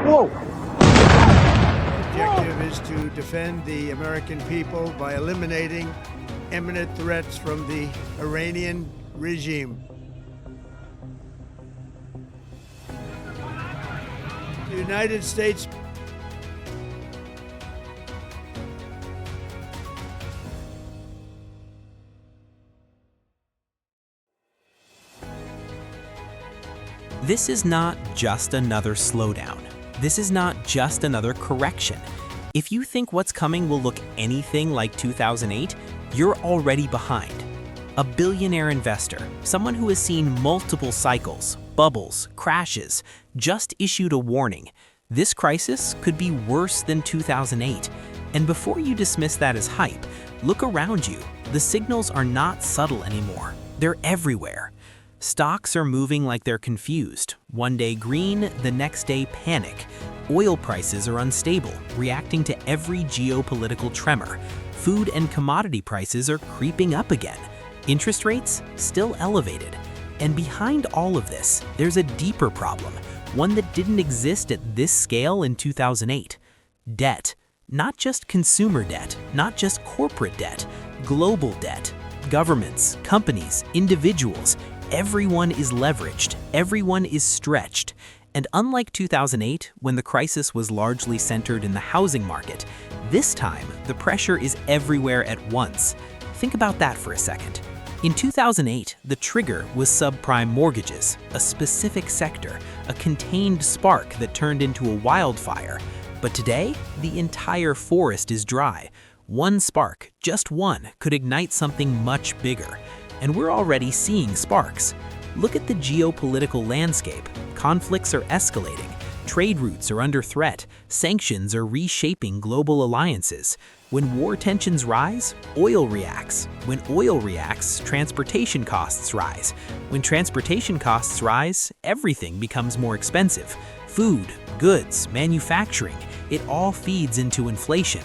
Whoa! The objective is to defend the American people by eliminating imminent threats from the Iranian regime. The United States This is not just another slowdown. This is not just another correction. If you think what's coming will look anything like 2008, you're already behind. A billionaire investor, someone who has seen multiple cycles, bubbles, crashes, just issued a warning. This crisis could be worse than 2008. And before you dismiss that as hype, look around you. The signals are not subtle anymore. They're everywhere. Stocks are moving like they're confused. One day green, the next day panic. Oil prices are unstable, reacting to every geopolitical tremor. Food and commodity prices are creeping up again. Interest rates still elevated. And behind all of this, there's a deeper problem, one that didn't exist at this scale in 2008. Debt. Not just consumer debt, not just corporate debt, global debt. Governments, companies, individuals, everyone is leveraged, everyone is stretched. And unlike 2008, when the crisis was largely centered in the housing market, this time the pressure is everywhere at once. Think about that for a second. In 2008, the trigger was subprime mortgages, a specific sector, a contained spark that turned into a wildfire. But today, the entire forest is dry. One spark, just one, could ignite something much bigger. And we're already seeing sparks. Look at the geopolitical landscape. Conflicts are escalating. Trade routes are under threat. Sanctions are reshaping global alliances. When war tensions rise, oil reacts. When oil reacts, transportation costs rise. When transportation costs rise, everything becomes more expensive. Food, goods, manufacturing, it all feeds into inflation.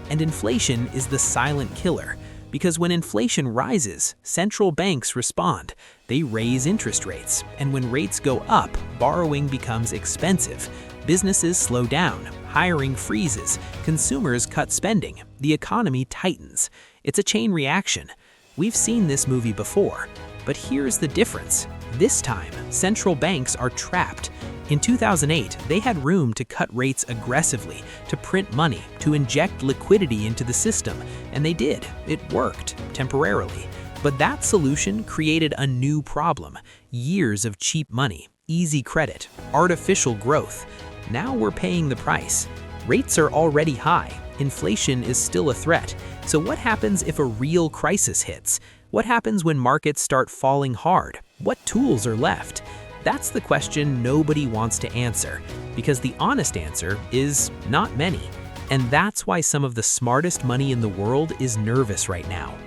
And inflation is the silent killer. Because when inflation rises, central banks respond. They raise interest rates, and when rates go up, borrowing becomes expensive. Businesses slow down, hiring freezes, consumers cut spending, the economy tightens. It's a chain reaction. We've seen this movie before, but here's the difference. This time, central banks are trapped. In 2008, they had room to cut rates aggressively, to print money, to inject liquidity into the system, and they did. It worked, temporarily. But that solution created a new problem. Years of cheap money, easy credit, artificial growth. Now we're paying the price. Rates are already high. Inflation is still a threat. So what happens if a real crisis hits? What happens when markets start falling hard? What tools are left? That's the question nobody wants to answer, because the honest answer is not many. And that's why some of the smartest money in the world is nervous right now.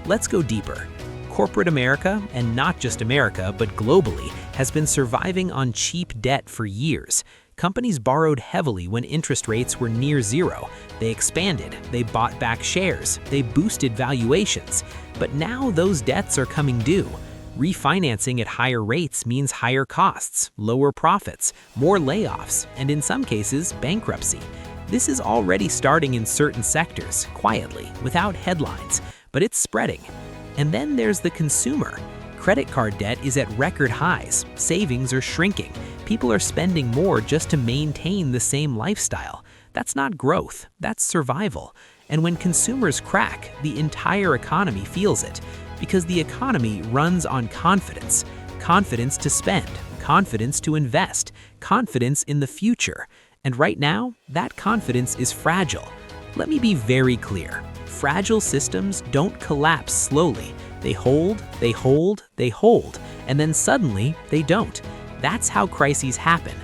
Let's go deeper. Corporate America, and not just America, but globally, has been surviving on cheap debt for years. Companies borrowed heavily when interest rates were near zero. They expanded, they bought back shares, they boosted valuations. But now those debts are coming due. Refinancing at higher rates means higher costs, lower profits, more layoffs, and in some cases, bankruptcy. This is already starting in certain sectors, quietly, without headlines, but it's spreading. And then there's the consumer. Credit card debt is at record highs, savings are shrinking, people are spending more just to maintain the same lifestyle. That's not growth, that's survival. And when consumers crack, the entire economy feels it. Because the economy runs on confidence. Confidence to spend, confidence to invest, confidence in the future. And right now, that confidence is fragile. Let me be very clear. Fragile systems don't collapse slowly. They hold, they hold, they hold, and then suddenly they don't. That's how crises happen.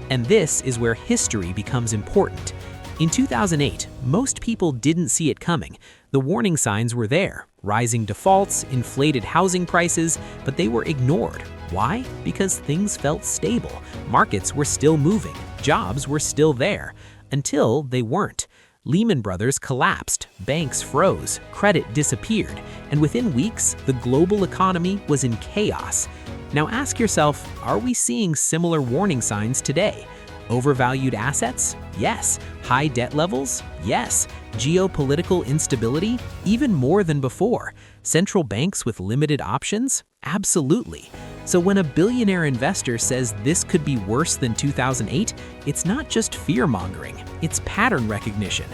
And this is where history becomes important. In 2008, most people didn't see it coming. The warning signs were there. Rising defaults, inflated housing prices, but they were ignored. Why? Because things felt stable. Markets were still moving. Jobs were still there. Until they weren't. Lehman Brothers collapsed, banks froze, credit disappeared, and within weeks, the global economy was in chaos. Now ask yourself, are we seeing similar warning signs today? Overvalued assets? Yes. High debt levels? Yes. Geopolitical instability? Even more than before. Central banks with limited options? Absolutely. So when a billionaire investor says this could be worse than 2008, it's not just fear-mongering, it's pattern recognition.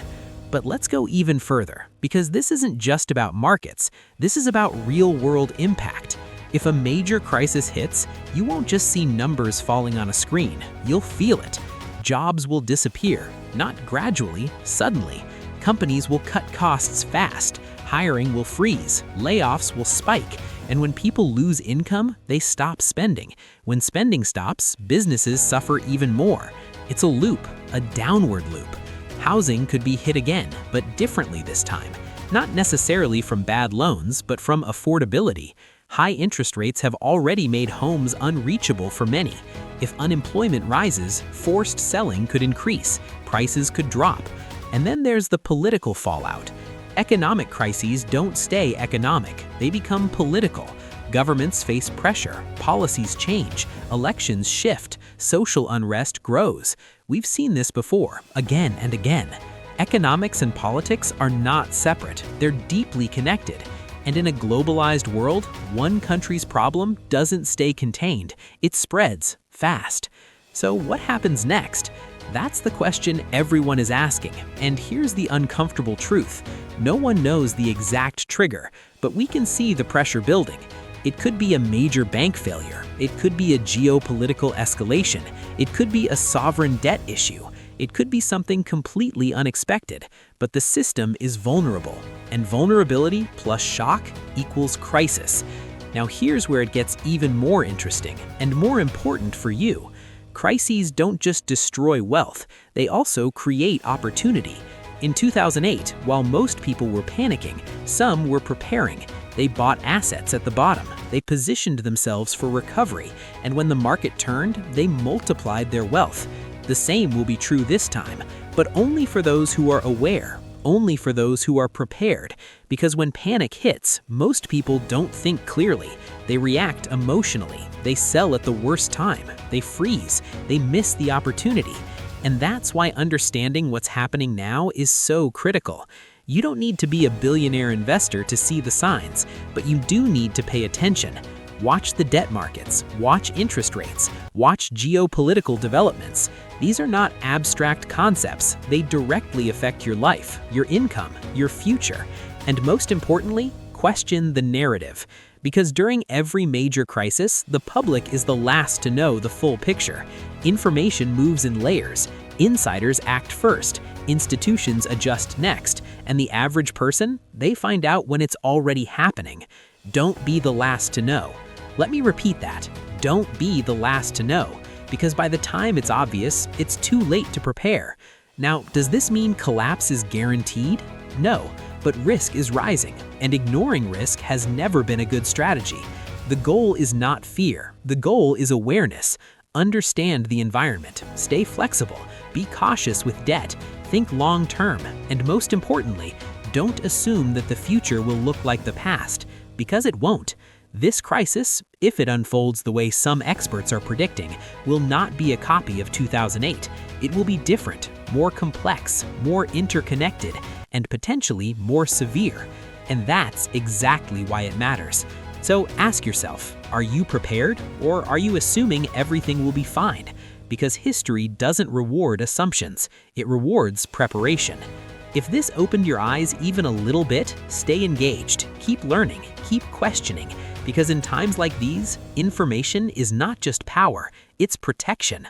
But let's go even further, because this isn't just about markets, this is about real-world impact. If a major crisis hits, you won't just see numbers falling on a screen, you'll feel it. Jobs will disappear, not gradually, suddenly. Companies will cut costs fast, hiring will freeze, layoffs will spike, and when people lose income, they stop spending. When spending stops, businesses suffer even more. It's a loop, a downward loop. Housing could be hit again, but differently this time. Not necessarily from bad loans, but from affordability. High interest rates have already made homes unreachable for many. If unemployment rises, forced selling could increase, prices could drop. And then there's the political fallout. Economic crises don't stay economic, they become political. Governments face pressure, policies change, elections shift, social unrest grows. We've seen this before, again and again. Economics and politics are not separate, they're deeply connected. And in a globalized world, one country's problem doesn't stay contained, it spreads fast. So what happens next? That's the question everyone is asking, and here's the uncomfortable truth. No one knows the exact trigger, but we can see the pressure building. It could be a major bank failure, it could be a geopolitical escalation, it could be a sovereign debt issue, it could be something completely unexpected, but the system is vulnerable, and vulnerability plus shock equals crisis. Now here's where it gets even more interesting and more important for you. Crises don't just destroy wealth, they also create opportunity. In 2008, while most people were panicking, some were preparing. They bought assets at the bottom, they positioned themselves for recovery, and when the market turned, they multiplied their wealth. The same will be true this time, but only for those who are aware, only for those who are prepared. Because when panic hits, most people don't think clearly. They react emotionally, they sell at the worst time, they freeze, they miss the opportunity. And that's why understanding what's happening now is so critical. You don't need to be a billionaire investor to see the signs, but you do need to pay attention. Watch the debt markets, watch interest rates, watch geopolitical developments. These are not abstract concepts, they directly affect your life, your income, your future. And most importantly, question the narrative. Because during every major crisis, the public is the last to know the full picture. Information moves in layers. Insiders act first, institutions adjust next, and the average person, they find out when it's already happening. Don't be the last to know. Let me repeat that. Don't be the last to know, because by the time it's obvious, it's too late to prepare. Now, does this mean collapse is guaranteed? No, but risk is rising, and ignoring risk has never been a good strategy. The goal is not fear, the goal is awareness. Understand the environment, stay flexible, be cautious with debt, think long-term, and most importantly, don't assume that the future will look like the past, because it won't. This crisis, if it unfolds the way some experts are predicting, will not be a copy of 2008. It will be different, more complex, more interconnected, and potentially more severe. And that's exactly why it matters. So ask yourself, are you prepared, or are you assuming everything will be fine? Because history doesn't reward assumptions, it rewards preparation. If this opened your eyes even a little bit, stay engaged, keep learning, keep questioning, because in times like these, information is not just power, it's protection.